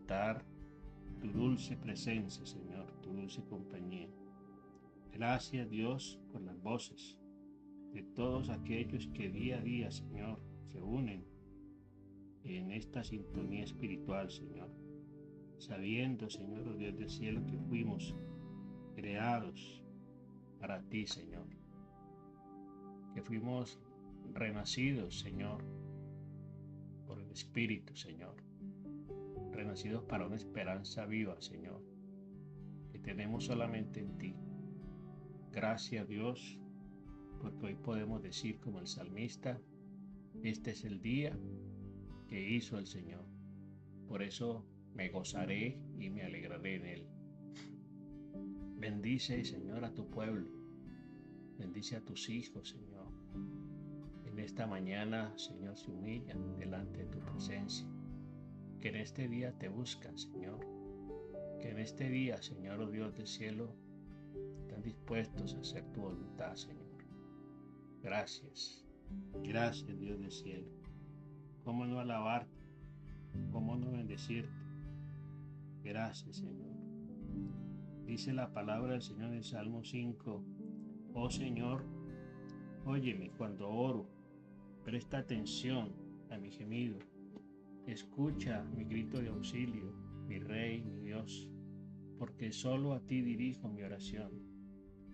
experimentar tu dulce presencia, Señor, tu dulce compañía. Gracias, Dios, por las voces de todos aquellos que día a día, Señor, se unen en esta sintonía espiritual, Señor, sabiendo, Señor, oh Dios del cielo, que fuimos creados para ti, Señor, que fuimos renacidos, Señor, por el Espíritu, Señor, renacidos para una esperanza viva, Señor, que tenemos solamente en ti. Gracias, Dios, porque hoy podemos decir como el salmista: este es el día que hizo el Señor, por eso me gozaré y me alegraré en él. Bendice, Señor, a tu pueblo, bendice a tus hijos, Señor. En esta mañana, Señor, se humillan delante de tu presencia, que en este día te buscan, Señor, que en este día, Señor, oh Dios del cielo, están dispuestos a hacer tu voluntad, Señor. Gracias, gracias, Dios del cielo. ¿Cómo no alabarte? ¿Cómo no bendecirte? Gracias, Señor. Dice la palabra del Señor en Salmo 5: oh Señor, óyeme cuando oro, presta atención a mi gemido, escucha mi grito de auxilio, mi Rey, mi Dios, porque solo a ti dirijo mi oración.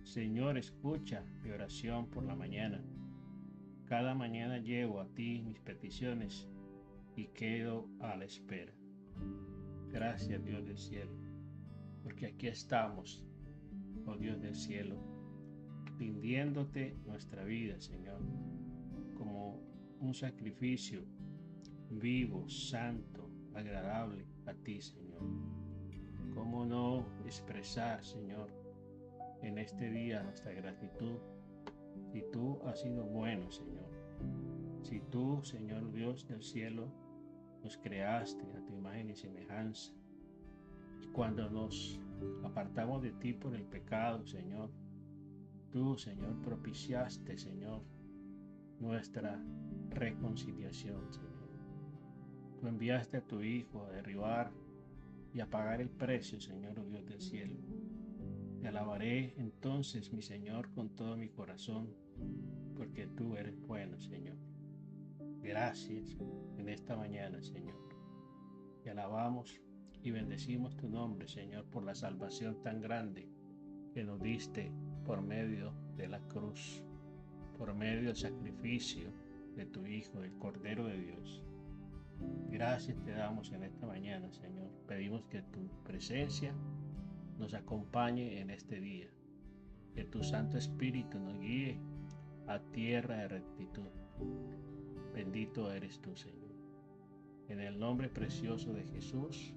Señor, escucha mi oración por la mañana. Cada mañana llevo a ti mis peticiones y quedo a la espera. Gracias, Dios del cielo, porque aquí estamos, oh Dios del cielo, rindiéndote nuestra vida, Señor, como un sacrificio vivo, santo, agradable a ti, Señor. ¿Cómo no expresar, Señor, en este día nuestra gratitud si tú has sido bueno, Señor? Si tú, Señor Dios del cielo, nos creaste a tu imagen y semejanza, y cuando nos apartamos de ti por el pecado, Señor, tú, Señor, propiciaste, Señor, nuestra reconciliación, Señor. Tú enviaste a tu Hijo a derribar y a pagar el precio, Señor, oh Dios del cielo. Te alabaré entonces, mi Señor, con todo mi corazón, porque tú eres bueno, Señor. Gracias en esta mañana, Señor. Te alabamos y bendecimos tu nombre, Señor, por la salvación tan grande que nos diste por medio de la cruz, por medio del sacrificio de tu Hijo, el Cordero de Dios. Gracias te damos en esta mañana, Señor. Pedimos que tu presencia nos acompañe en este día, que tu Santo Espíritu nos guíe a tierra de rectitud. Bendito eres tú, Señor. En el nombre precioso de Jesús,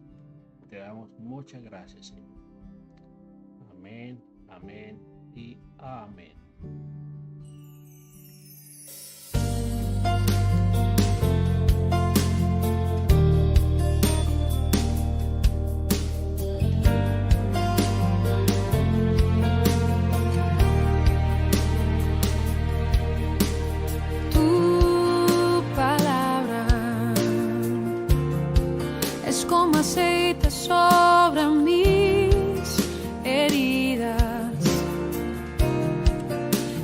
te damos muchas gracias, Señor. Amén, amén y amén. Como aceite sobre mis heridas,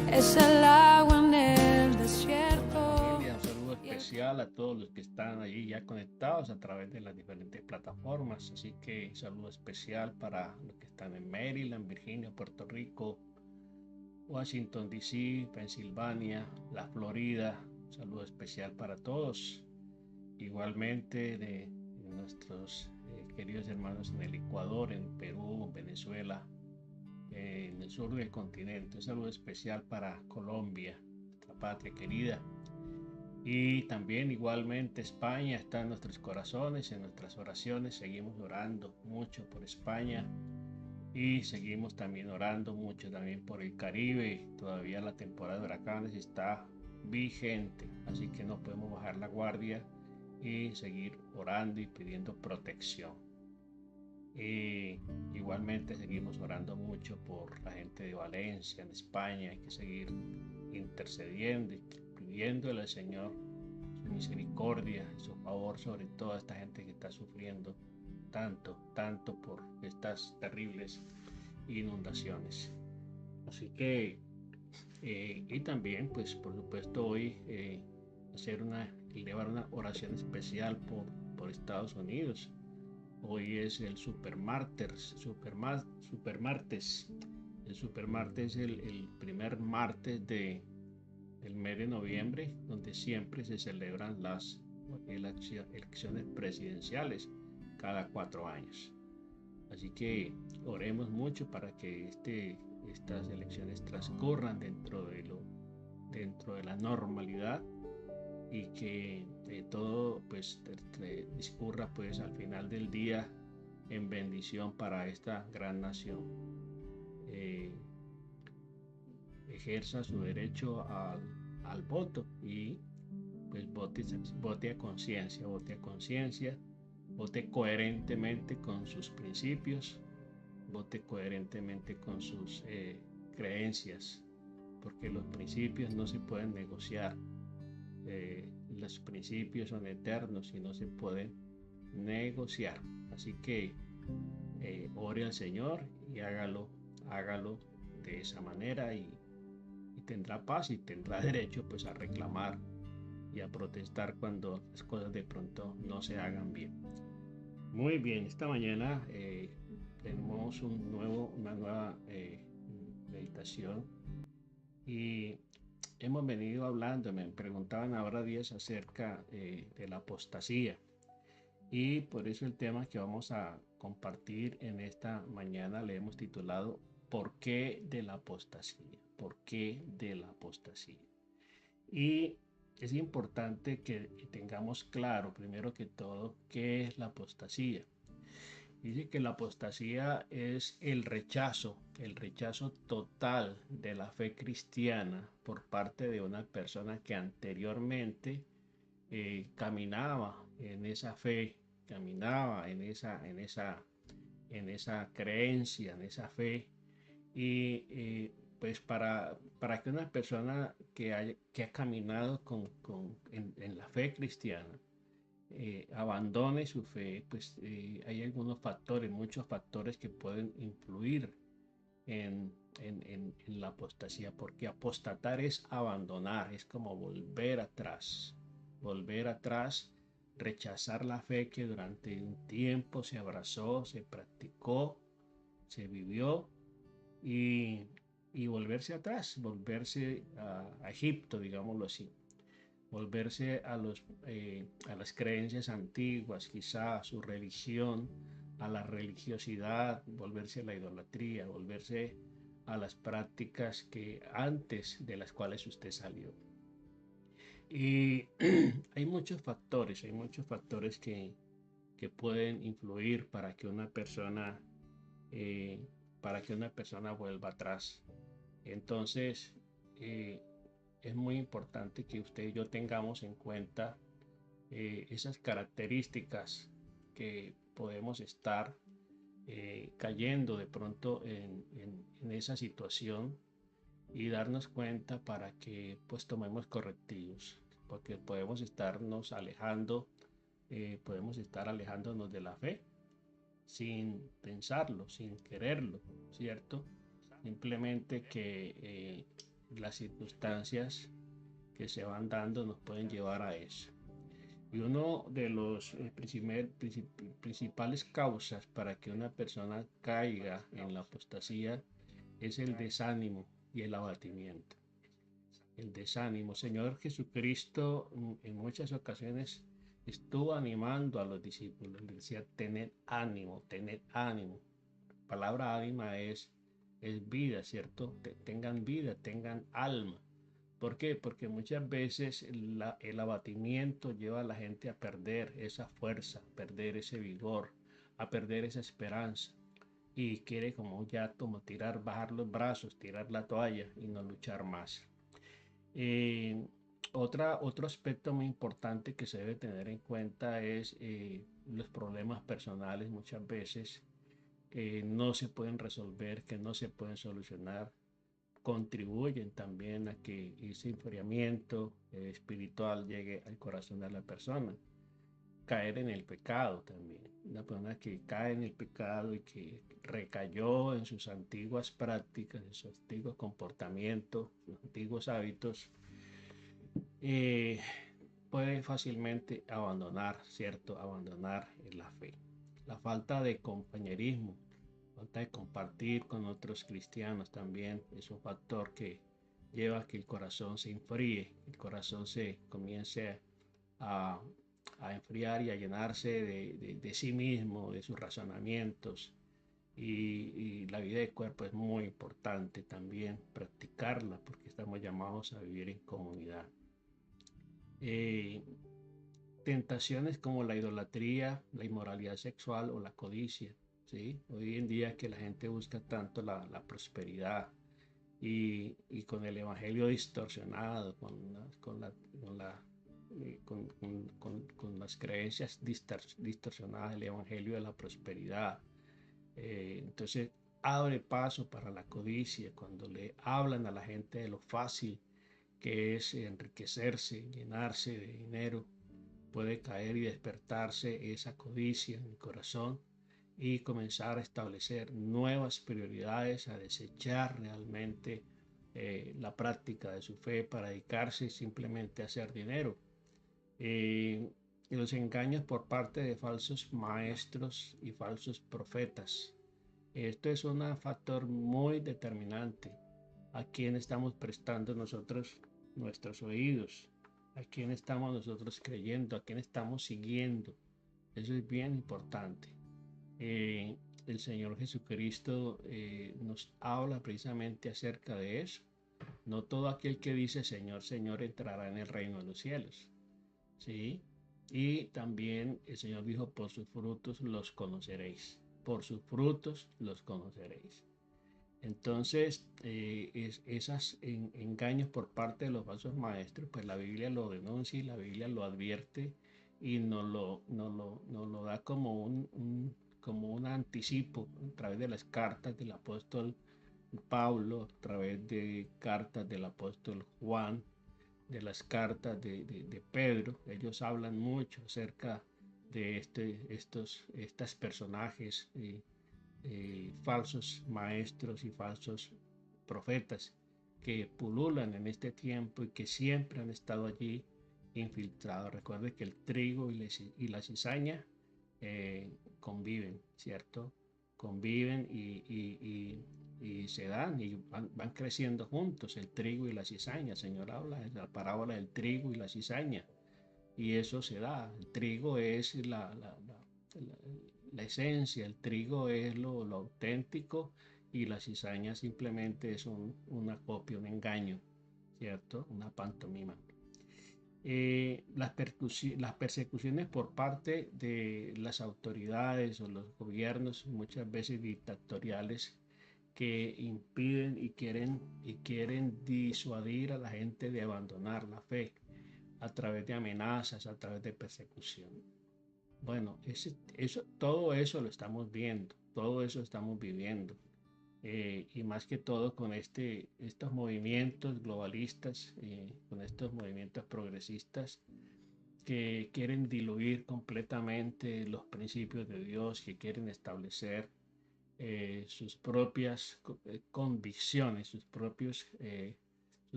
es el agua en el desierto. Familia, un saludo especial a todos los que están allí ya conectados a través de las diferentes plataformas, así que un saludo especial para los que están en Maryland, Virginia, Puerto Rico, Washington DC, Pensilvania, la Florida. Un saludo especial para todos, igualmente de nuestros queridos hermanos en el Ecuador, en Perú, en Venezuela, en el sur del continente. Un saludo especial para Colombia, nuestra patria querida, y también igualmente España está en nuestros corazones, en nuestras oraciones. Seguimos orando mucho por España y seguimos también orando mucho también por el Caribe. Todavía la temporada de huracanes está vigente, así que no podemos bajar la guardia y seguir orando y pidiendo protección. Y igualmente seguimos orando mucho por la gente de Valencia, en España. Hay que seguir intercediendo y pidiéndole al Señor su misericordia y su favor sobre toda esta gente que está sufriendo tanto por estas terribles inundaciones. Así que, y también, pues por supuesto, hoy elevar una oración especial por Estados Unidos. Hoy es el Supermartes. El Supermartes es el primer martes del mes de noviembre, donde siempre se celebran las elecciones presidenciales cada 4 años. Así que oremos mucho para que estas elecciones transcurran dentro de la normalidad y que todo pues discurra pues al final del día en bendición para esta gran nación. Ejerza su derecho al voto y pues vote a conciencia, vote coherentemente con sus principios, vote coherentemente con sus creencias, porque los principios no se pueden negociar. Los principios son eternos y no se pueden negociar. Así que ore al Señor y hágalo de esa manera y tendrá paz y tendrá derecho pues a reclamar y a protestar cuando las cosas de pronto no se hagan bien. Muy bien, esta mañana tenemos una nueva meditación y hemos venido hablando, me preguntaban ahora días acerca de la apostasía y por eso el tema que vamos a compartir en esta mañana le hemos titulado ¿Por qué de la apostasía? ¿Por qué de la apostasía? Y es importante que tengamos claro, primero que todo, qué es la apostasía. Dice que la apostasía es el rechazo total de la fe cristiana por parte de una persona que anteriormente caminaba en esa fe, caminaba en esa creencia, en esa fe. Y pues para que una persona que ha caminado en la fe cristiana, abandone su fe, pues hay muchos factores que pueden influir en la apostasía, porque apostatar es abandonar, es como volver atrás, rechazar la fe que durante un tiempo se abrazó, se practicó, se vivió y volverse atrás, volverse a Egipto, digámoslo así, volverse a las creencias antiguas, quizá a su religión, a la religiosidad, volverse a la idolatría, volverse a las prácticas que antes de las cuales usted salió. Y hay muchos factores que pueden influir para que una persona vuelva atrás. Entonces, es muy importante que usted y yo tengamos en cuenta esas características que podemos estar cayendo de pronto en esa situación y darnos cuenta para que pues tomemos correctivos, porque podemos estar alejándonos de la fe sin pensarlo, sin quererlo, ¿cierto? Simplemente que las circunstancias que se van dando nos pueden llevar a eso. Y uno de los principales causas para que una persona caiga en la apostasía es el desánimo y el abatimiento. El desánimo. Señor Jesucristo en muchas ocasiones estuvo animando a los discípulos. Les decía, tened ánimo, tened ánimo. La palabra ánima es vida, ¿cierto? Tengan vida, tengan alma. ¿Por qué? Porque muchas veces el abatimiento lleva a la gente a perder esa fuerza, a perder ese vigor, a perder esa esperanza. Y quiere como bajar los brazos, tirar la toalla y no luchar más. Otro aspecto muy importante que se debe tener en cuenta es los problemas personales muchas veces no se pueden resolver, que no se pueden solucionar, contribuyen también a que ese enfriamiento espiritual llegue al corazón de la persona. caer en el pecado también. Una persona que cae en el pecado y que recayó en sus antiguas prácticas, en sus antiguos comportamientos, sus antiguos hábitos, eh, puede fácilmente abandonar, ¿cierto? Abandonar la fe. La falta de compañerismo, falta de compartir con otros cristianos también es un factor que lleva a que el corazón se enfríe, el corazón se comience a, a enfriar y a llenarse de sí mismo, de sus razonamientos. Y la vida de cuerpo es muy importante también practicarla porque estamos llamados a vivir en comunidad. Eh, Tentaciones como la idolatría, la inmoralidad sexual o la codicia, ¿sí? Hoy en día que la gente busca tanto la prosperidad y con el evangelio distorsionado, con las creencias distorsionadas del evangelio de la prosperidad. Entonces abre paso para la codicia cuando le hablan a la gente de lo fácil que es enriquecerse, llenarse de dinero, puede caer y despertarse esa codicia en el corazón y comenzar a establecer nuevas prioridades, a desechar realmente la práctica de su fe para dedicarse simplemente a hacer dinero. Y los engaños por parte de falsos maestros y falsos profetas. Esto es un factor muy determinante a quién estamos prestando nosotros nuestros oídos, a quién estamos nosotros creyendo, a quién estamos siguiendo. Eso es bien importante. Eh, el Señor Jesucristo nos habla precisamente acerca de eso. No todo aquel que dice Señor, Señor entrará en el reino de los cielos. ¿Sí? Y también el Señor dijo, por sus frutos los conoceréis. Por sus frutos los conoceréis. Entonces, esos engaños por parte de los falsos maestros, pues la Biblia lo denuncia y la Biblia lo advierte y nos lo da como un anticipo a través de las cartas del apóstol Pablo, a través de cartas del apóstol Juan, de las cartas de Pedro. Ellos hablan mucho acerca de estos personajes. Falsos maestros y falsos profetas que pululan en este tiempo y que siempre han estado allí infiltrados. Recuerde que el trigo y la cizaña conviven, ¿cierto? Conviven y se dan y van creciendo juntos, el trigo y la cizaña. El Señor habla de la parábola del trigo y la cizaña y eso se da. El trigo es la esencia, el trigo es lo auténtico y la cizaña simplemente es una copia, un engaño, ¿cierto? Una pantomima. Las persecuciones por parte de las autoridades o los gobiernos, muchas veces dictatoriales, que impiden y quieren disuadir a la gente de abandonar la fe a través de amenazas, a través de persecución. Bueno, todo eso lo estamos viendo, todo eso estamos viviendo. Y más que todo con estos movimientos globalistas, con estos movimientos progresistas que quieren diluir completamente los principios de Dios, que quieren establecer sus propias convicciones, su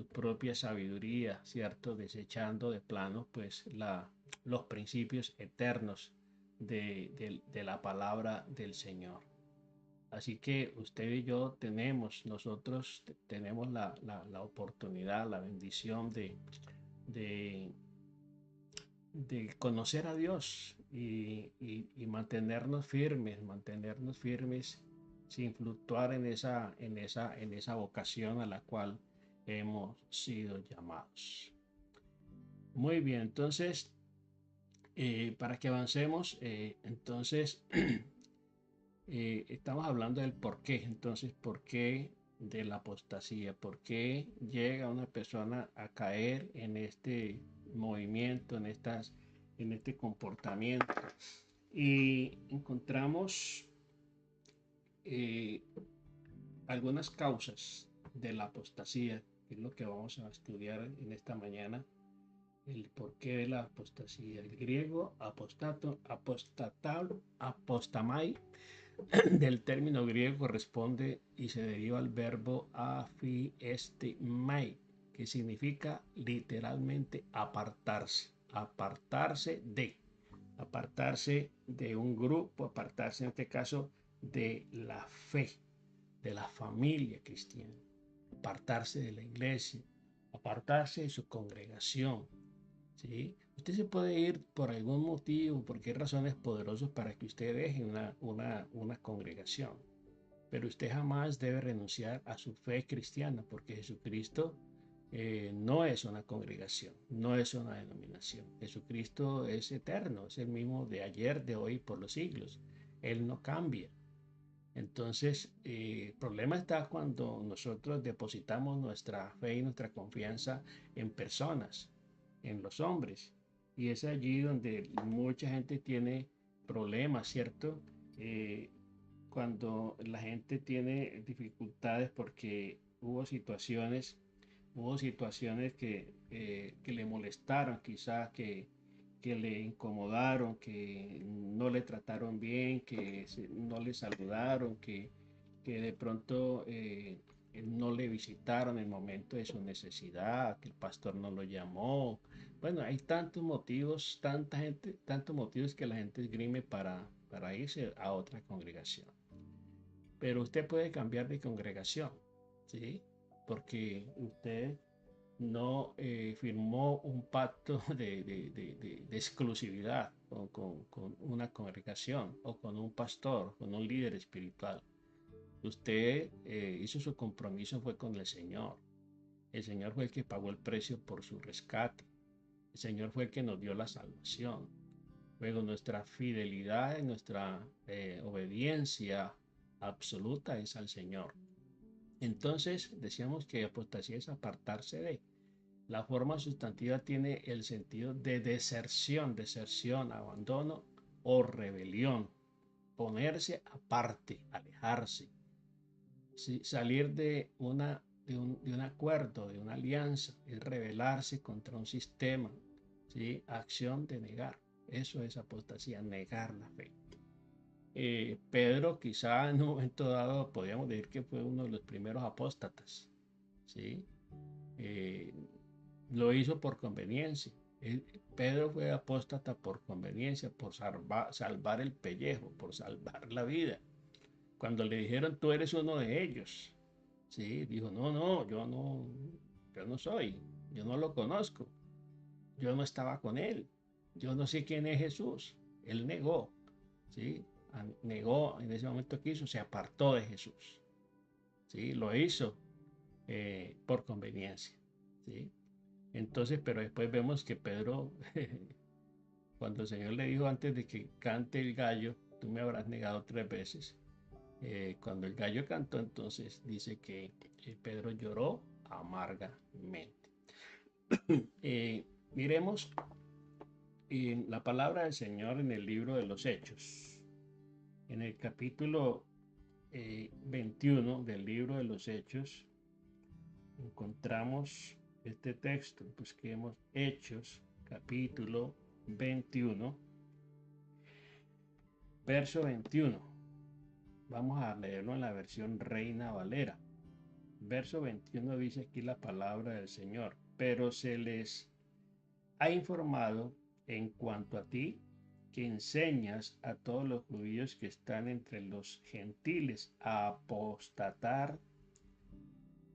propia sabiduría, ¿cierto? Desechando de plano pues los principios eternos de la palabra del Señor. Así que usted y yo nosotros tenemos la oportunidad, la bendición de, de conocer a Dios y mantenernos firmes sin fluctuar en esa vocación a la cual hemos sido llamados. Muy bien, entonces, para que avancemos, entonces, estamos hablando del por qué, entonces, por qué de la apostasía, por qué llega una persona a caer en este movimiento, en este comportamiento. Y encontramos eh, algunas causas de la apostasía, que es lo que vamos a estudiar en esta mañana. el porqué de la apostasía. El griego apostamai, del término griego corresponde y se deriva al verbo afiestimai, que significa literalmente apartarse, apartarse de un grupo, apartarse en este caso de la fe, de la familia cristiana, apartarse de la iglesia, apartarse de su congregación. ¿Sí? Usted se puede ir por algún motivo, porque hay razones poderosas para que usted deje una congregación, pero usted jamás debe renunciar a su fe cristiana, porque Jesucristo no es una congregación, no es una denominación. Jesucristo es eterno, es el mismo de ayer, de hoy, por los siglos. Él no cambia. Entonces, el problema está cuando nosotros depositamos nuestra fe y nuestra confianza en personas, en los hombres. Y es allí donde mucha gente tiene problemas, ¿cierto? Cuando la gente tiene dificultades porque hubo situaciones que le molestaron, quizás que le incomodaron, que no le trataron bien, no le saludaron, que de pronto no le visitaron en el momento de su necesidad, que el pastor no lo llamó. Bueno, hay tantos motivos, tanta gente, tantos motivos que la gente esgrime para irse a otra congregación. Pero usted puede cambiar de congregación, ¿sí? Porque usted no firmó un pacto de exclusividad con una congregación o con un pastor, con un líder espiritual. Usted hizo su compromiso fue con el Señor. El Señor fue el que pagó el precio por su rescate. El Señor fue el que nos dio la salvación. Luego nuestra fidelidad y nuestra obediencia absoluta es al Señor. Entonces decíamos que apostasía es apartarse de. La forma sustantiva tiene el sentido de deserción, abandono o rebelión. Ponerse aparte, alejarse. ¿Sí? Salir de un acuerdo, de una alianza, es rebelarse contra un sistema. ¿Sí? Acción de negar. Eso es apostasía, negar la fe. Pedro quizá en un momento dado podríamos decir que fue uno de los primeros apóstatas. ¿Sí? Eh, lo hizo por conveniencia. Pedro fue apóstata por conveniencia, por salvar el pellejo, por salvar la vida. Cuando le dijeron, tú eres uno de ellos, ¿sí? Dijo, no, yo no soy, yo no lo conozco, yo no estaba con él, yo no sé quién es Jesús. Él negó, ¿sí? Negó en ese momento que hizo, se apartó de Jesús, ¿sí? Lo hizo por conveniencia, ¿sí? Entonces, pero después vemos que Pedro, cuando el Señor le dijo antes de que cante el gallo, tú me habrás negado 3 veces. Cuando el gallo cantó, entonces dice que Pedro lloró amargamente. Miremos la palabra del Señor en el libro de los Hechos, en el capítulo 21 del libro de los Hechos, encontramos este texto. Busquemos Hechos, capítulo 21, verso 21. Vamos a leerlo en la versión Reina Valera. Verso 21 dice aquí la palabra del Señor. Pero se les ha informado en cuanto a ti, que enseñas a todos los judíos que están entre los gentiles a apostatar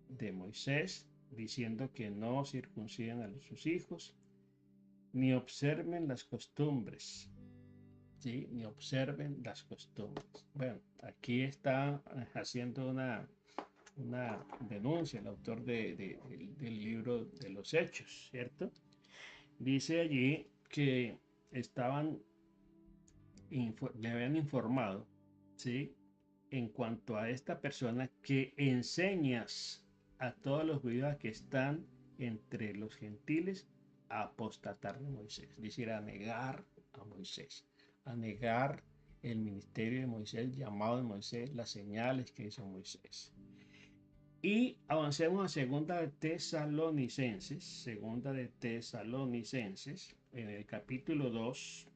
de Moisés, diciendo que no circunciden a sus hijos, ni observen las costumbres, ¿sí? Ni observen las costumbres. Bueno, aquí está haciendo una denuncia el autor del libro de los Hechos, ¿cierto? Dice allí que le habían informado, ¿sí? En cuanto a esta persona que enseñas a todos los judíos que están entre los gentiles a apostatar de Moisés, es decir, a negar a Moisés, a negar el ministerio de Moisés, el llamado de Moisés, las señales que hizo Moisés. Y avancemos a segunda de Tesalonicenses, en el capítulo 2,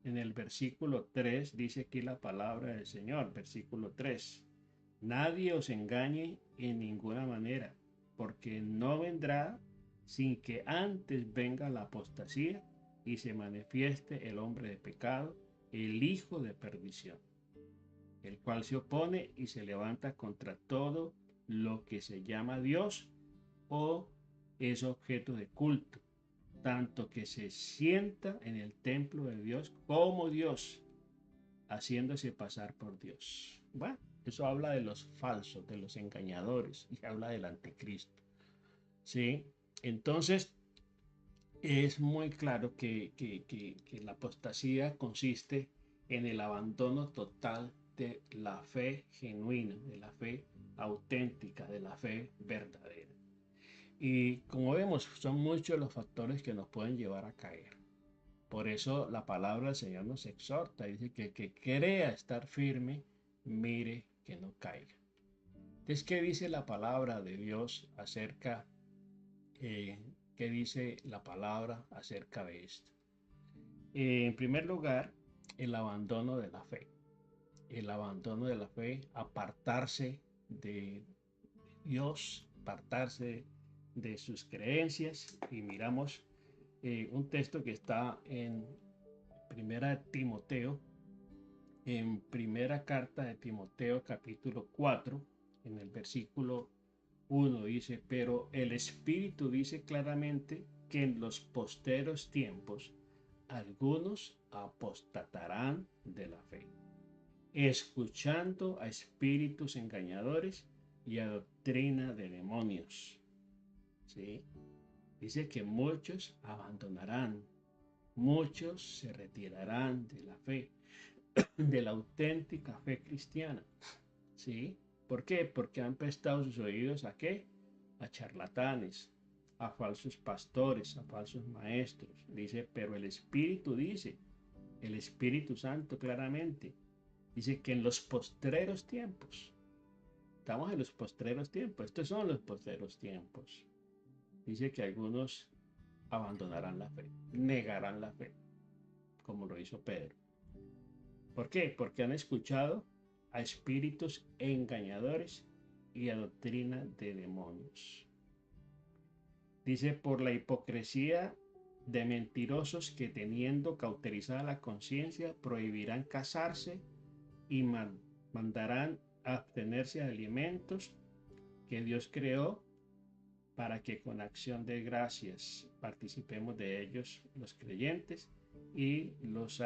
en el versículo 3, dice aquí la palabra del Señor, versículo 3. Nadie os engañe en ninguna manera, porque no vendrá sin que antes venga la apostasía y se manifieste el hombre de pecado, el hijo de perdición, el cual se opone y se levanta contra todo lo que se llama Dios o es objeto de culto, tanto que se sienta en el templo de Dios como Dios, haciéndose pasar por Dios. Bueno, eso habla de los falsos, de los engañadores, y habla del anticristo. ¿Sí? Entonces, es muy claro que la apostasía consiste en el abandono total de la fe genuina, de la fe auténtica, de la fe verdadera. Y como vemos, son muchos los factores que nos pueden llevar a caer. Por eso la palabra del Señor nos exhorta, dice que el que crea estar firme, mire que no caiga. Entonces, ¿qué dice la palabra de Dios acerca, qué dice la palabra acerca de esto? En primer lugar, el abandono de la fe. El abandono de la fe, apartarse de Dios, apartarse de sus creencias. Y miramos un texto que está en Primera Timoteo, en primera carta de Timoteo capítulo 4, en el versículo 1 dice, pero el Espíritu dice claramente que en los posteros tiempos algunos apostatarán de la fe, escuchando a espíritus engañadores y a doctrina de demonios. ¿Sí? Dice que muchos abandonarán, muchos se retirarán de la fe, de la auténtica fe cristiana. ¿Sí? ¿Por qué? Porque han prestado sus oídos ¿a qué? A charlatanes, a falsos pastores, a falsos maestros. Dice, pero el Espíritu dice, el Espíritu Santo claramente, dice que en los postreros tiempos, estamos en los postreros tiempos, estos son los postreros tiempos. Dice que algunos abandonarán la fe, negarán la fe, como lo hizo Pedro. ¿Por qué? Porque han escuchado a espíritus engañadores y a doctrina de demonios. Dice, por la hipocresía de mentirosos que teniendo cauterizada la conciencia prohibirán casarse y mandarán a abstenerse de alimentos que Dios creó para que con acción de gracias participemos de ellos los creyentes y los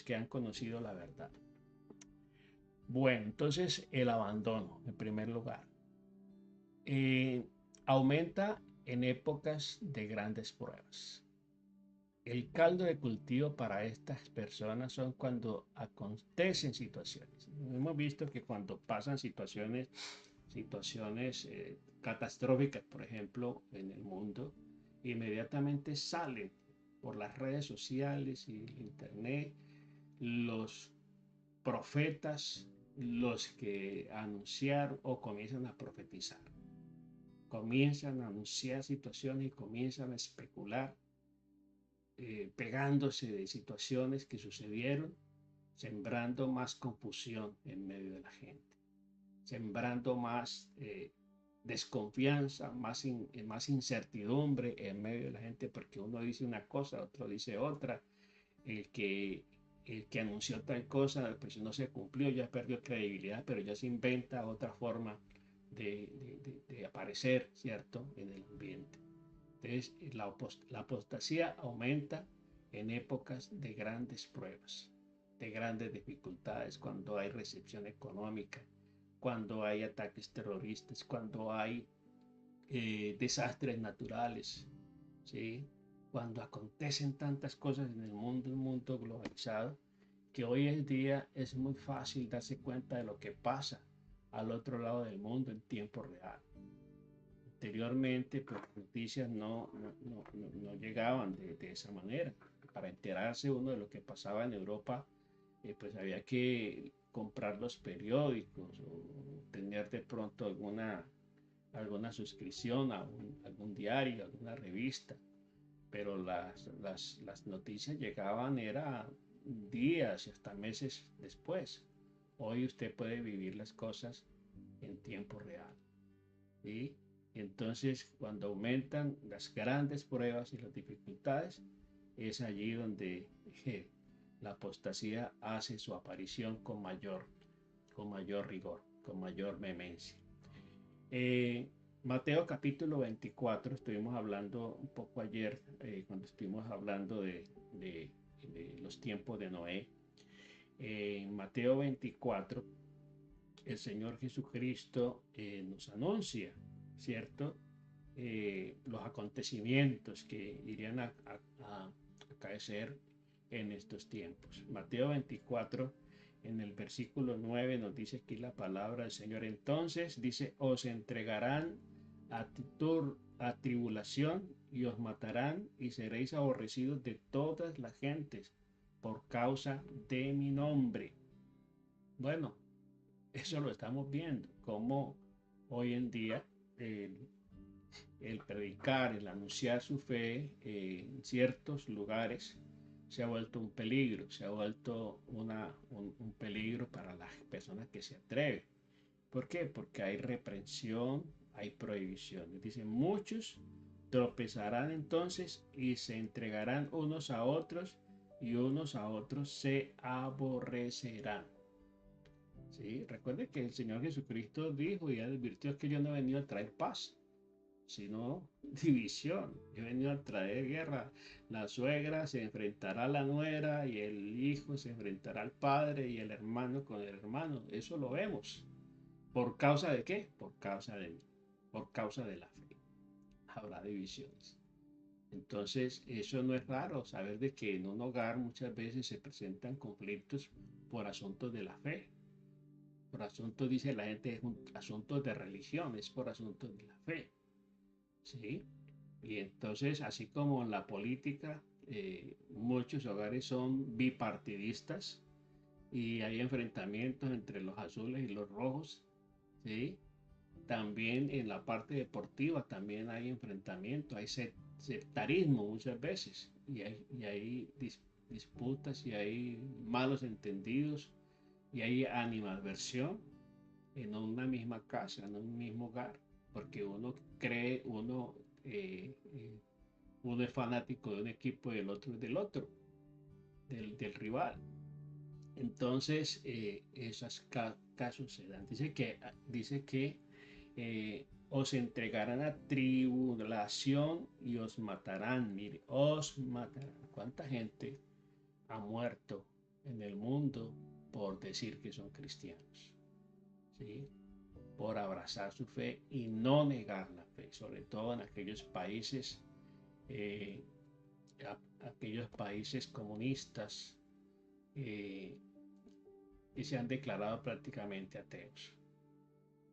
que han conocido la verdad. Bueno, entonces el abandono, en primer lugar, aumenta en épocas de grandes pruebas. El caldo de cultivo para estas personas son cuando acontecen situaciones. Hemos visto que cuando pasan situaciones catastróficas, por ejemplo, en el mundo, inmediatamente salen por las redes sociales y el internet los profetas, los que anunciaron o comienzan a profetizar, comienzan a anunciar situaciones y comienzan a especular, pegándose de situaciones que sucedieron, sembrando más confusión en medio de la gente, sembrando más desconfianza, más incertidumbre en medio de la gente, porque uno dice una cosa, otro dice otra, el que, el que anunció tal cosa, pues no se cumplió, ya perdió credibilidad, pero ya se inventa otra forma de aparecer, ¿cierto?, en el ambiente. Entonces, la apostasía aumenta en épocas de grandes pruebas, de grandes dificultades, cuando hay recesión económica, cuando hay ataques terroristas, cuando hay desastres naturales, ¿sí? Cuando acontecen tantas cosas en el mundo, un mundo globalizado, que hoy en día es muy fácil darse cuenta de lo que pasa al otro lado del mundo en tiempo real. Anteriormente, pues las noticias no llegaban de esa manera. Para enterarse uno de lo que pasaba en Europa, pues había que comprar los periódicos o tener de pronto alguna suscripción a algún diario, alguna revista, pero las noticias llegaban era días y hasta meses después. Hoy usted puede vivir las cosas en tiempo real. ¿Sí? Entonces, cuando aumentan las grandes pruebas y las dificultades, es allí donde la apostasía hace su aparición con mayor rigor, con mayor vehemencia. Eh, Mateo capítulo 24, estuvimos hablando un poco ayer, cuando estuvimos hablando de los tiempos de Noé. En Mateo 24, el Señor Jesucristo nos anuncia, ¿cierto? Los acontecimientos que irían a acaecer en estos tiempos. Mateo 24, en el versículo 9, nos dice aquí la palabra del Señor. Entonces dice, os entregarán a tribulación y os matarán y seréis aborrecidos de todas las gentes por causa de mi nombre. Bueno, eso lo estamos viendo, como hoy en día el predicar, el anunciar su fe en ciertos lugares se ha vuelto un peligro, se ha vuelto un peligro para las personas que se atreven. ¿Por qué? Porque hay reprensión, hay prohibiciones. Dicen, muchos tropezarán entonces y se entregarán unos a otros y unos a otros se aborrecerán. ¿Sí? Recuerde que el Señor Jesucristo dijo y advirtió que yo no he venido a traer paz, sino división. Yo he venido a traer guerra. La suegra se enfrentará a la nuera y el hijo se enfrentará al padre y el hermano con el hermano. Eso lo vemos. ¿Por causa de qué? Por causa de mí. Por causa de la fe. Habrá divisiones. Entonces, eso no es raro, saber de que en un hogar muchas veces se presentan conflictos por asuntos de la fe. Por asuntos, dice la gente, es un asunto de religión, es por asuntos de la fe. ¿Sí? Y entonces, así como en la política, muchos hogares son bipartidistas y hay enfrentamientos entre los azules y los rojos, ¿sí? También en la parte deportiva también hay enfrentamientos, hay sectarismo muchas veces y hay disputas y hay malos entendidos y hay animadversión en una misma casa, en un mismo hogar, porque uno cree, uno es fanático de un equipo y el otro es del otro, del rival. Entonces, esos casos se dan. Dice que os entregarán a tribulación y os matarán. Mire, os matarán. ¿Cuánta gente ha muerto en el mundo por decir que son cristianos? ¿Sí? Por abrazar su fe y no negar la fe, sobre todo en eh, aquellos países comunistas eh, que se han declarado prácticamente ateos.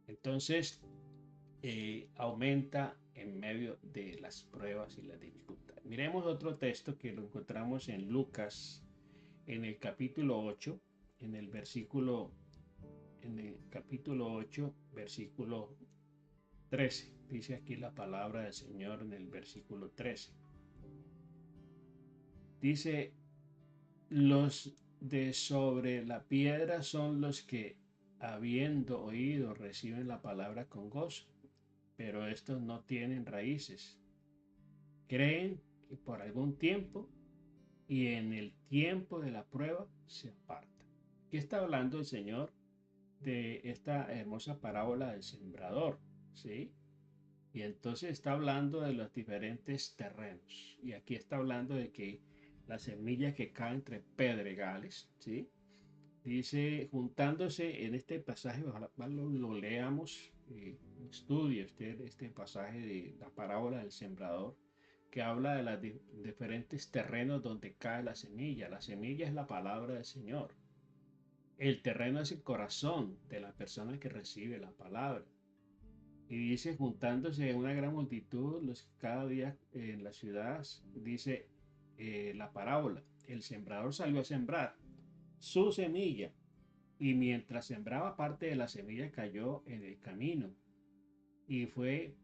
Entonces, aumenta en medio de las pruebas y las dificultades. Miremos otro texto que lo encontramos en Lucas, en el capítulo 8, en el capítulo 8, versículo 13. Dice aquí la palabra del Señor en el versículo 13. Dice, los de sobre la piedra son los que, habiendo oído, reciben la palabra con gozo, pero estos no tienen raíces. Creen que por algún tiempo y en el tiempo de la prueba se apartan. Aquí está hablando el Señor de esta hermosa parábola del sembrador, ¿sí? Y entonces está hablando de los diferentes terrenos. Y aquí está hablando de que la semilla que cae entre pedregales, ¿sí? Dice, juntándose en este pasaje, ojalá lo leamos, estudie usted este pasaje de la parábola del sembrador, que habla de los diferentes terrenos donde cae la semilla. La semilla es la palabra del Señor. El terreno es el corazón de la persona que recibe la palabra. Y dice, juntándose una gran multitud, los que cada día en la ciudad, dice la parábola, el sembrador salió a sembrar. su semilla, y mientras sembraba parte de la semilla cayó en el camino y fue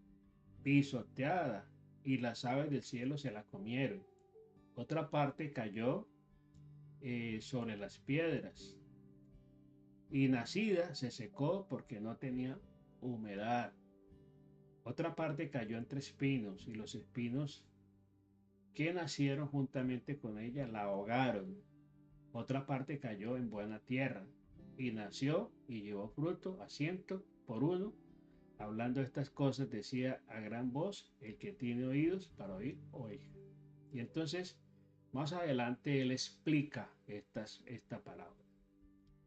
pisoteada y las aves del cielo se la comieron. Otra parte cayó sobre las piedras y nacida se secó porque no tenía humedad. Otra parte cayó entre espinos y los espinos que nacieron juntamente con ella la ahogaron. Otra parte cayó en buena tierra y nació y llevó fruto a 100 por 1. Hablando estas cosas decía a gran voz, el que tiene oídos para oír, oiga. Y entonces, más adelante él explica esta palabra.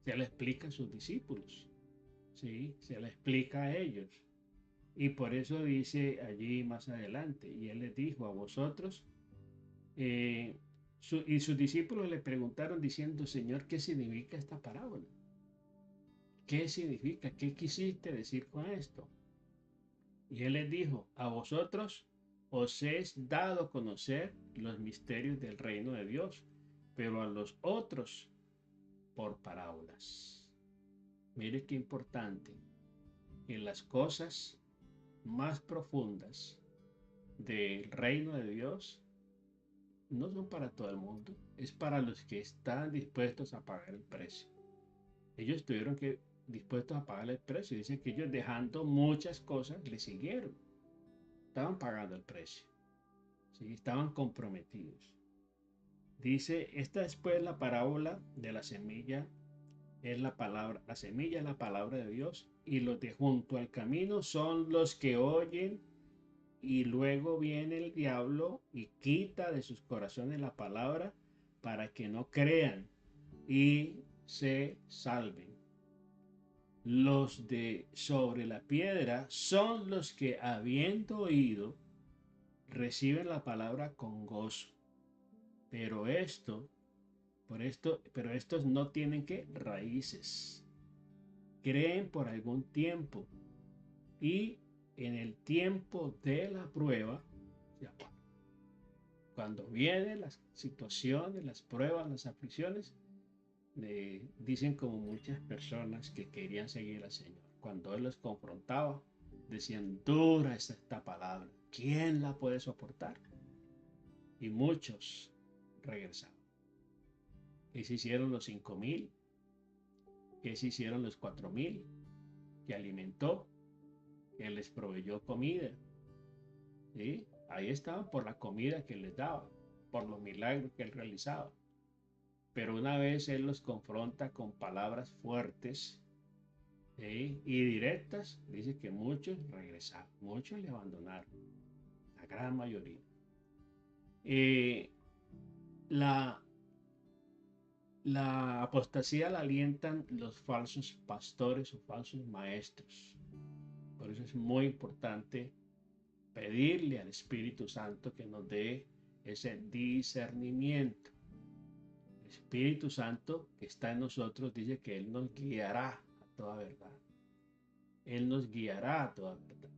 Se la explica a sus discípulos, ¿sí? Se la explica a ellos. Y por eso dice allí más adelante, y él les dijo a vosotros, y sus discípulos le preguntaron diciendo, Señor, ¿qué significa esta parábola? ¿Qué significa? ¿Qué quisiste decir con esto? Y él les dijo, a vosotros os es dado a conocer los misterios del reino de Dios, pero a los otros por parábolas. Mire qué importante, en las cosas más profundas del reino de Dios, no son para todo el mundo, es para los que están dispuestos a pagar el precio. Ellos tuvieron que dispuestos a pagar el precio. Dice que ellos dejando muchas cosas le siguieron. Estaban pagando el precio. ¿Sí? Estaban comprometidos. Dice, esta después la parábola de la semilla es la palabra, la semilla es la palabra de Dios y los de junto al camino son los que oyen y luego viene el diablo y quita de sus corazones la palabra para que no crean y se salven. Los de sobre la piedra son los que habiendo oído reciben la palabra con gozo. Pero pero estos no tienen que raíces. Creen por algún tiempo y en el tiempo de la prueba, cuando vienen las situaciones, las pruebas, las aflicciones, dicen como muchas personas que querían seguir al Señor. Cuando Él los confrontaba, decían, dura es esta palabra, ¿quién la puede soportar? Y muchos regresaban. ¿Qué se hicieron los 5,000? ¿Qué se hicieron los 4,000? Que alimentó, que les proveyó comida. ¿Sí? Ahí estaban por la comida que les daba, por los milagros que Él realizaba. Pero una vez Él los confronta con palabras fuertes, ¿sí? Y directas, dice que muchos regresaron, muchos le abandonaron, la gran mayoría. La, la apostasía la alientan los falsos pastores o falsos maestros. Por eso es muy importante pedirle al Espíritu Santo que nos dé ese discernimiento. El Espíritu Santo que está en nosotros dice que Él nos guiará a toda verdad. Él nos guiará a toda verdad.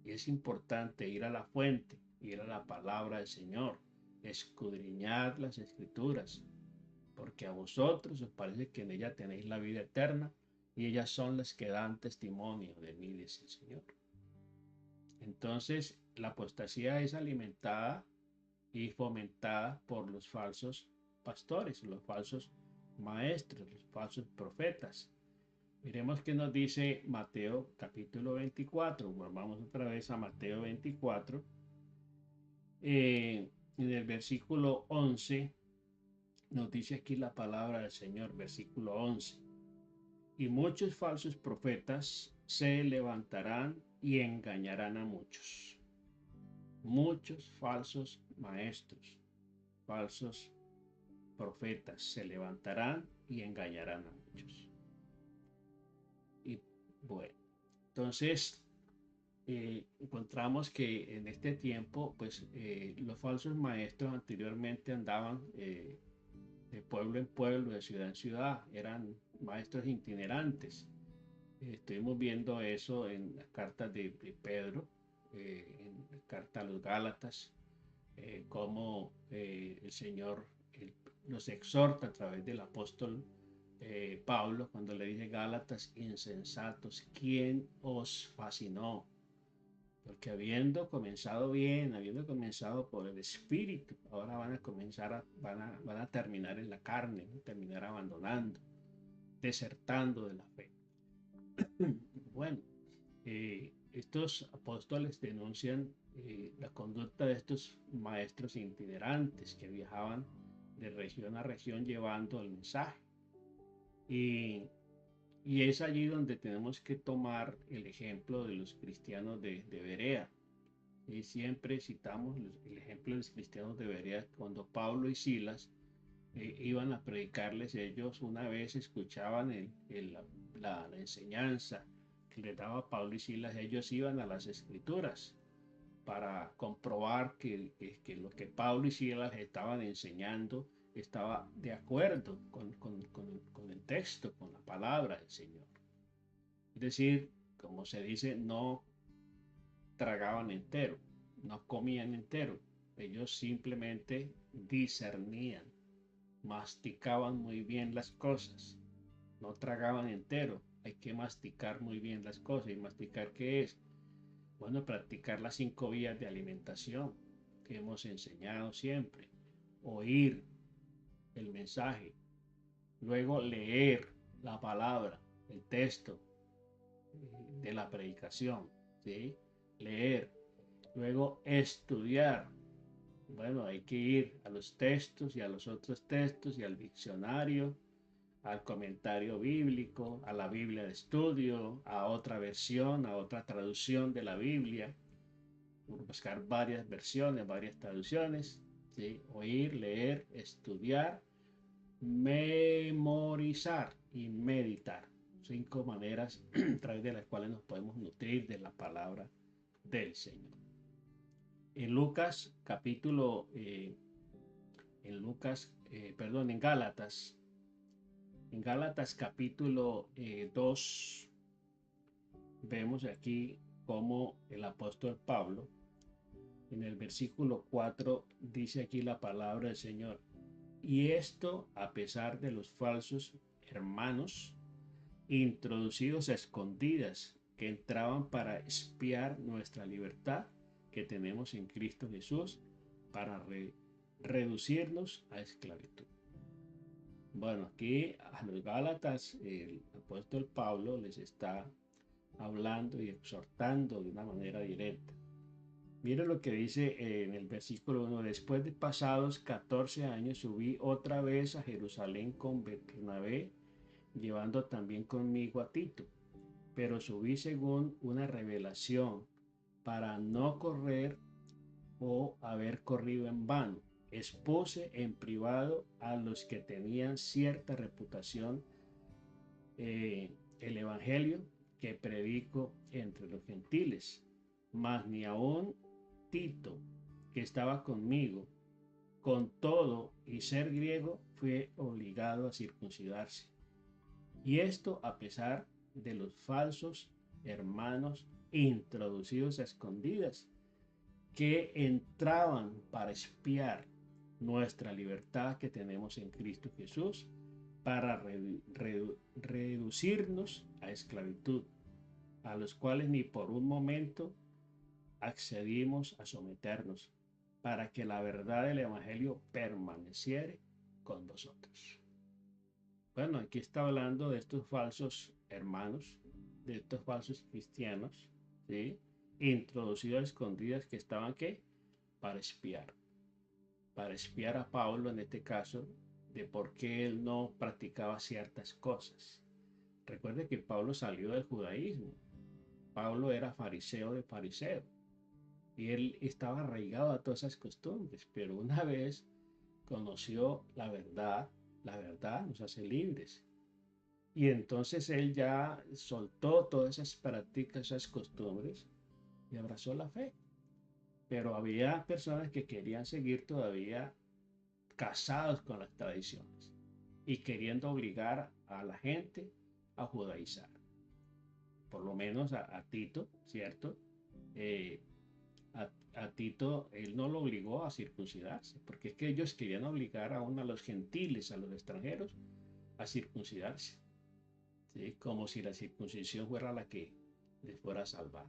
Y es importante ir a la fuente, ir a la palabra del Señor, escudriñar las Escrituras, porque a vosotros os parece que en ella tenéis la vida eterna y ellas son las que dan testimonio de mí, dice el Señor. Entonces, la apostasía es alimentada y fomentada por los falsos pastores, los falsos maestros, los falsos profetas. Miremos qué nos dice Mateo capítulo 24. Volvamos otra vez a Mateo 24. En el versículo 11 nos dice aquí la palabra del Señor, versículo 11. Y muchos falsos profetas se levantarán y engañarán a muchos. Muchos falsos maestros, falsos profetas se levantarán y engañarán a muchos. Y bueno, entonces encontramos que en este tiempo, pues los falsos maestros anteriormente andaban de pueblo en pueblo, de ciudad en ciudad, eran maestros itinerantes. Estuvimos viendo eso en las cartas de Pedro, en la carta a los Gálatas, cómo el Señor los exhorta a través del apóstol Pablo cuando le dice: Gálatas insensatos, ¿quién os fascinó? Porque habiendo comenzado bien, habiendo comenzado por el Espíritu, ahora van a comenzar, van a terminar en la carne, ¿no? Terminar abandonando, desertando de la fe. Bueno, estos apóstoles denuncian la conducta de estos maestros itinerantes que viajaban de región a región llevando el mensaje. Y es allí donde tenemos que tomar el ejemplo de los cristianos de Berea. Y siempre citamos el ejemplo de los cristianos de Berea cuando Pablo y Silas iban a predicarles. Ellos una vez escuchaban la enseñanza que les daba Pablo y Silas. Ellos iban a las escrituras para comprobar que lo que Pablo y Silas estaban enseñando estaba de acuerdo con el texto, con la palabra del Señor. Es decir, como se dice, no tragaban entero, no comían entero. Ellos simplemente discernían, masticaban muy bien las cosas, no tragaban entero. Hay que masticar muy bien las cosas. ¿Y masticar qué es? Bueno, practicar las 5 vías de alimentación que hemos enseñado siempre. Oír el mensaje, luego leer la palabra, el texto de la predicación, ¿sí? Leer, luego estudiar. Bueno, hay que ir a los textos y a los otros textos y al diccionario, al comentario bíblico, a la Biblia de estudio, a otra versión, a otra traducción de la Biblia, buscar varias versiones, varias traducciones, ¿sí? Oír, leer, estudiar, memorizar y meditar. 5 maneras a través de las cuales nos podemos nutrir de la palabra del Señor. En Lucas capítulo, en Gálatas capítulo 2, vemos aquí cómo el apóstol Pablo, en el versículo 4, dice aquí la palabra del Señor: y esto a pesar de los falsos hermanos introducidos a escondidas que entraban para espiar nuestra libertad que tenemos en Cristo Jesús para reducirnos a esclavitud. Bueno, aquí a los Gálatas el apóstol Pablo les está hablando y exhortando de una manera directa. Mire lo que dice en el versículo 1: después de pasados 14 años subí otra vez a Jerusalén con Bernabé, llevando también conmigo a Tito, pero subí según una revelación, para no correr o haber corrido en vano. Expuse en privado a los que tenían cierta reputación el evangelio que predico entre los gentiles, mas ni aun Tito, que estaba conmigo, con todo y ser griego, fue obligado a circuncidarse. Y esto a pesar de los falsos hermanos introducidos a escondidas, que entraban para espiar nuestra libertad que tenemos en Cristo Jesús, para reducirnos a esclavitud, a los cuales ni por un momento accedimos a someternos, para que la verdad del Evangelio permaneciere con vosotros. Bueno, aquí está hablando de estos falsos hermanos, de estos falsos cristianos, ¿sí? Introducidos a escondidas, que estaban ¿qué? Para espiar a Pablo en este caso, de por qué él no practicaba ciertas cosas. Recuerde que Pablo salió del judaísmo. Pablo era fariseo de fariseo y él estaba arraigado a todas esas costumbres, pero una vez conoció la verdad nos hace libres. Y entonces él ya soltó todas esas prácticas, esas costumbres, y abrazó la fe. Pero había personas que querían seguir todavía casados con las tradiciones y queriendo obligar a la gente a judaizar. Por lo menos a Tito, ¿cierto? a Tito, él no lo obligó a circuncidarse, porque es que ellos querían obligar aún a los gentiles, a los extranjeros, a circuncidarse, ¿sí? Como si la circuncisión fuera la que les fuera a salvar.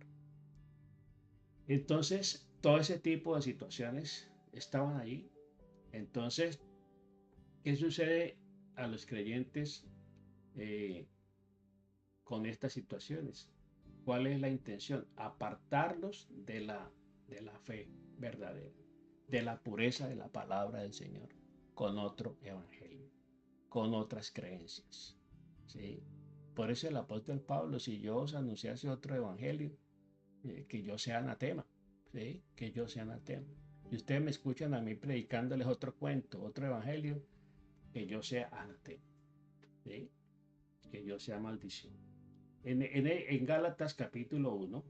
Entonces, todo ese tipo de situaciones estaban allí. Entonces, ¿qué sucede a los creyentes eh, con estas situaciones? ¿Cuál es la intención? Apartarlos de la fe verdadera, de la pureza de la palabra del Señor, con otro evangelio, con otras creencias. ¿Sí? Por eso el apóstol Pablo, si yo os anunciase otro evangelio, que yo sea anatema, ¿sí? Que yo sea anatema. Si ustedes me escuchan a mí predicándoles otro cuento, otro evangelio, que yo sea anatema, ¿sí? Que yo sea maldición. En Gálatas capítulo 1,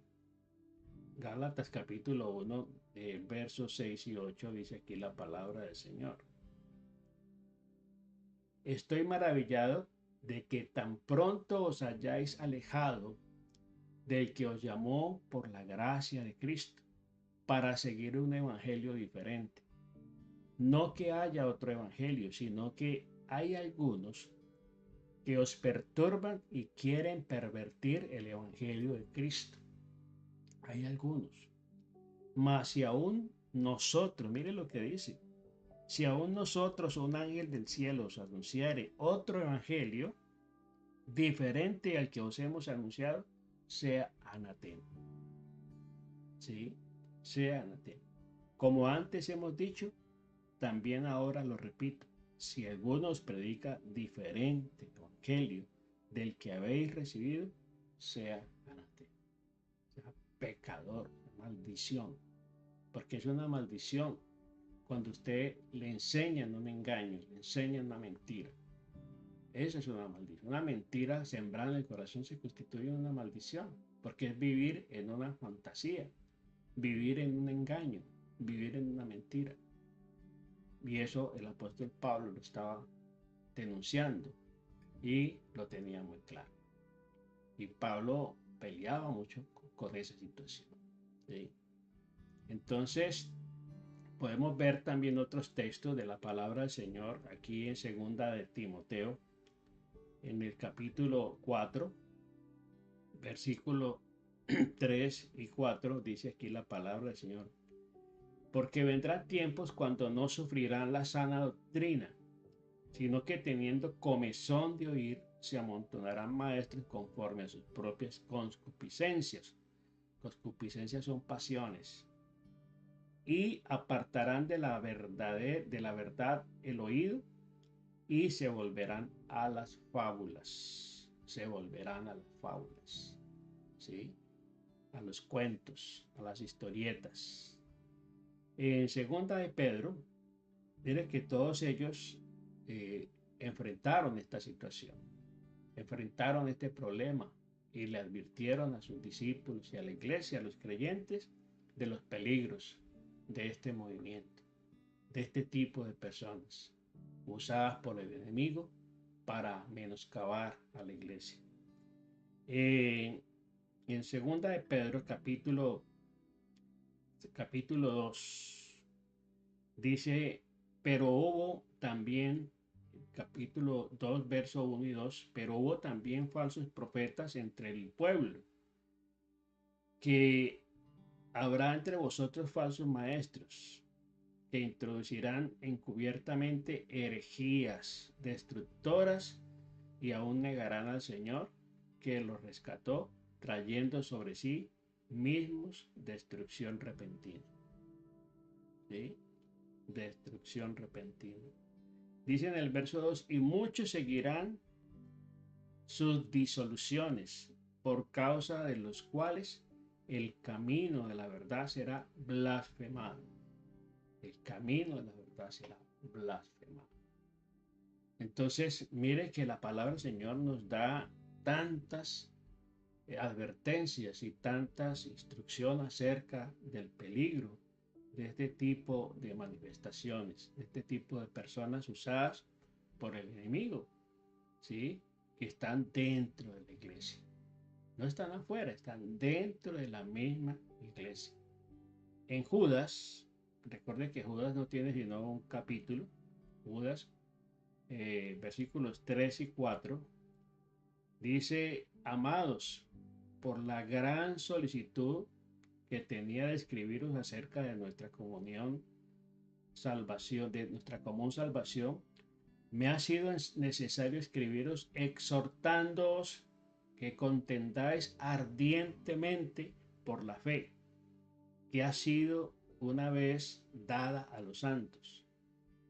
Gálatas capítulo 1, versos 6 y 8, dice aquí la palabra del Señor. Estoy maravillado de que tan pronto os hayáis alejado del que os llamó por la gracia de Cristo para seguir un evangelio diferente. No que haya otro evangelio, sino que hay algunos que os perturban y quieren pervertir el evangelio de Cristo. Hay algunos. Mas si aún nosotros, mire lo que dice, si aún nosotros o un ángel del cielo os anunciare otro evangelio diferente al que os hemos anunciado, sea anatema. ¿Sí? Sea anatema. Como antes hemos dicho, también ahora lo repito, si alguno os predica diferente evangelio del que habéis recibido, sea anatema, sea pecador, maldición, porque es una maldición cuando usted le enseñan un engaño, le enseñan una mentira. Esa es una maldición. Una mentira sembrada en el corazón se constituye en una maldición, porque es vivir en una fantasía, vivir en un engaño, vivir en una mentira. Y eso el apóstol Pablo lo estaba denunciando y lo tenía muy claro. Y Pablo peleaba mucho con esa situación. ¿Sí? Entonces, podemos ver también otros textos de la palabra del Señor aquí en segunda de Timoteo, en el capítulo 4, versículo 3 y 4, dice aquí la palabra del Señor. Porque vendrán tiempos cuando no sufrirán la sana doctrina, sino que teniendo comezón de oír, se amontonarán maestros conforme a sus propias concupiscencias. Concupiscencias son pasiones. Y apartarán de la verdad el oído y se volverán a las fábulas. Se volverán a las fábulas. ¿Sí? A los cuentos, a las historietas. En segunda de Pedro, mire que todos ellos enfrentaron esta situación, enfrentaron este problema y le advirtieron a sus discípulos y a la iglesia, a los creyentes, de los peligros de este movimiento, de este tipo de personas usadas por el enemigo para menoscabar a la iglesia. En segunda de Pedro, capítulo 2, dice, pero hubo también, capítulo 2, verso 1 y 2, pero hubo también falsos profetas entre el pueblo, que habrá entre vosotros falsos maestros, que introducirán encubiertamente herejías destructoras y aún negarán al Señor que los rescató, trayendo sobre sí mismos destrucción repentina. ¿Sí? Destrucción repentina. Dice en el verso 2, y muchos seguirán sus disoluciones, por causa de los cuales el camino de la verdad será blasfemado. El camino de la verdad será blasfemado. Entonces, mire que la palabra del Señor nos da tantas advertencias y tantas instrucciones acerca del peligro de este tipo de manifestaciones, de este tipo de personas usadas por el enemigo, ¿sí? Que están dentro de la iglesia. No están afuera, están dentro de la misma iglesia. En Judas, recuerden que Judas no tiene sino un capítulo, Judas, versículos 3 y 4, dice: amados, por la gran solicitud que tenía de escribiros acerca de nuestra comunión, salvación, de nuestra común salvación, me ha sido necesario escribiros exhortándoos que contendáis ardientemente por la fe que ha sido una vez dada a los santos,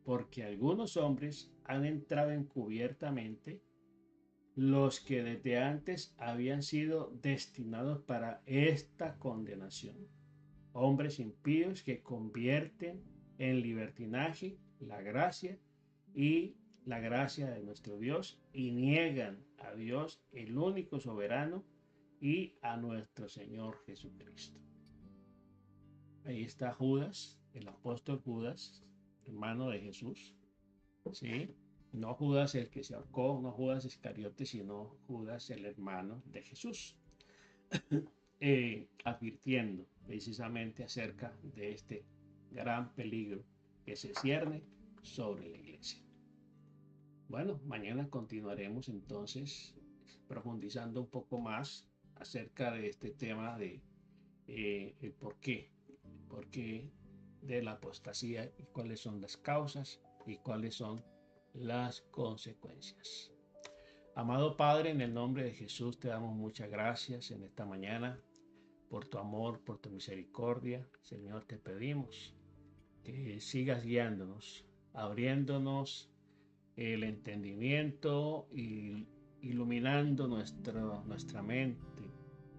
porque algunos hombres han entrado encubiertamente, los que desde antes habían sido destinados para esta condenación, hombres impíos que convierten en libertinaje la gracia de nuestro Dios y niegan a Dios, el único soberano, y a nuestro Señor Jesucristo. Ahí está Judas, el apóstol Judas, hermano de Jesús, ¿sí? No Judas el que se ahorcó, no Judas Iscariote, sino Judas el hermano de Jesús, advirtiendo precisamente acerca de este gran peligro que se cierne sobre la iglesia. Bueno, mañana continuaremos entonces profundizando un poco más acerca de este tema de el por qué de la apostasía y cuáles son las causas y cuáles son las consecuencias. Amado Padre, en el nombre de Jesús te damos muchas gracias en esta mañana por tu amor, por tu misericordia. Señor, te pedimos que sigas guiándonos, abriéndonos el entendimiento y iluminando nuestra mente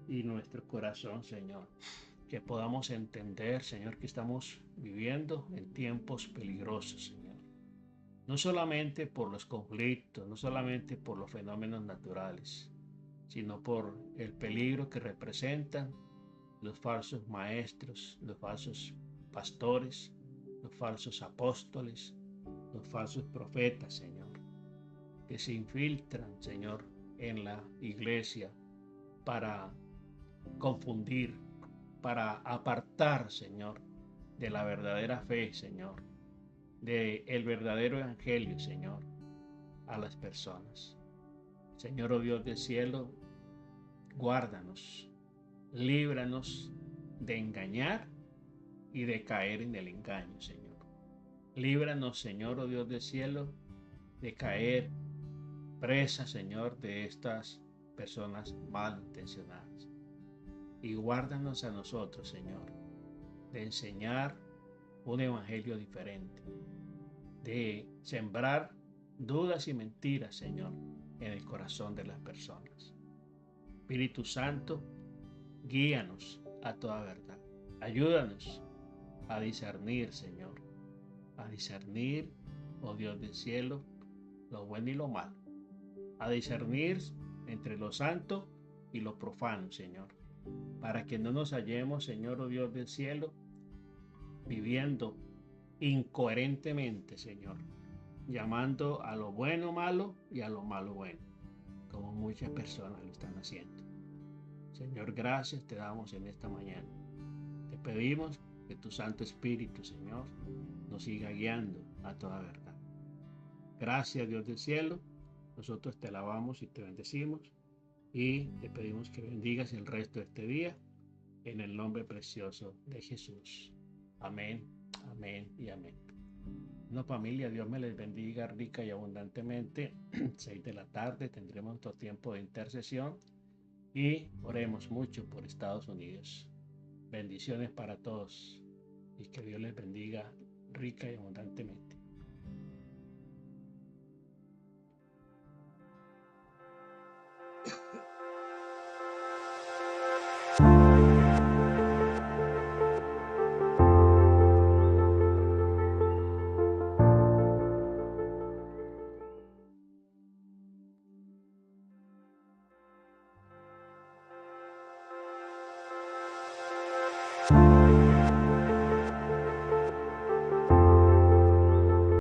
y nuestro corazón, Señor. Que podamos entender, Señor, que estamos viviendo en tiempos peligrosos, Señor. No solamente por los conflictos, no solamente por los fenómenos naturales, sino por el peligro que representan los falsos maestros, los falsos pastores, los falsos apóstoles, los falsos profetas, Señor, que se infiltran, Señor, en la iglesia para confundir, para apartar, Señor, de la verdadera fe, Señor, de el verdadero evangelio, Señor, a las personas. Señor, oh Dios del cielo, guárdanos, líbranos de engañar y de caer en el engaño, Señor. Líbranos, Señor, oh Dios del cielo, de caer presa, Señor, de estas personas malintencionadas. Y guárdanos a nosotros, Señor, de enseñar un evangelio diferente, de sembrar dudas y mentiras, Señor, en el corazón de las personas. Espíritu Santo, guíanos a toda verdad. Ayúdanos a discernir, Señor, a discernir, oh Dios del cielo, lo bueno y lo malo, a discernir entre lo santo y lo profano, Señor, para que no nos hallemos, Señor, oh Dios del cielo, viviendo incoherentemente, Señor, llamando a lo bueno malo y a lo malo bueno, como muchas personas lo están haciendo. Señor, gracias te damos en esta mañana. Te pedimos que tu Santo Espíritu, Señor, nos siga guiando a toda verdad. Gracias, Dios del cielo. Nosotros te alabamos y te bendecimos y te pedimos que bendigas el resto de este día en el nombre precioso de Jesús. Amén, amén y amén. Bueno, familia, Dios me les bendiga rica y abundantemente. 6 de la tarde tendremos nuestro tiempo de intercesión y oremos mucho por Estados Unidos. Bendiciones para todos y que Dios les bendiga rica y abundantemente.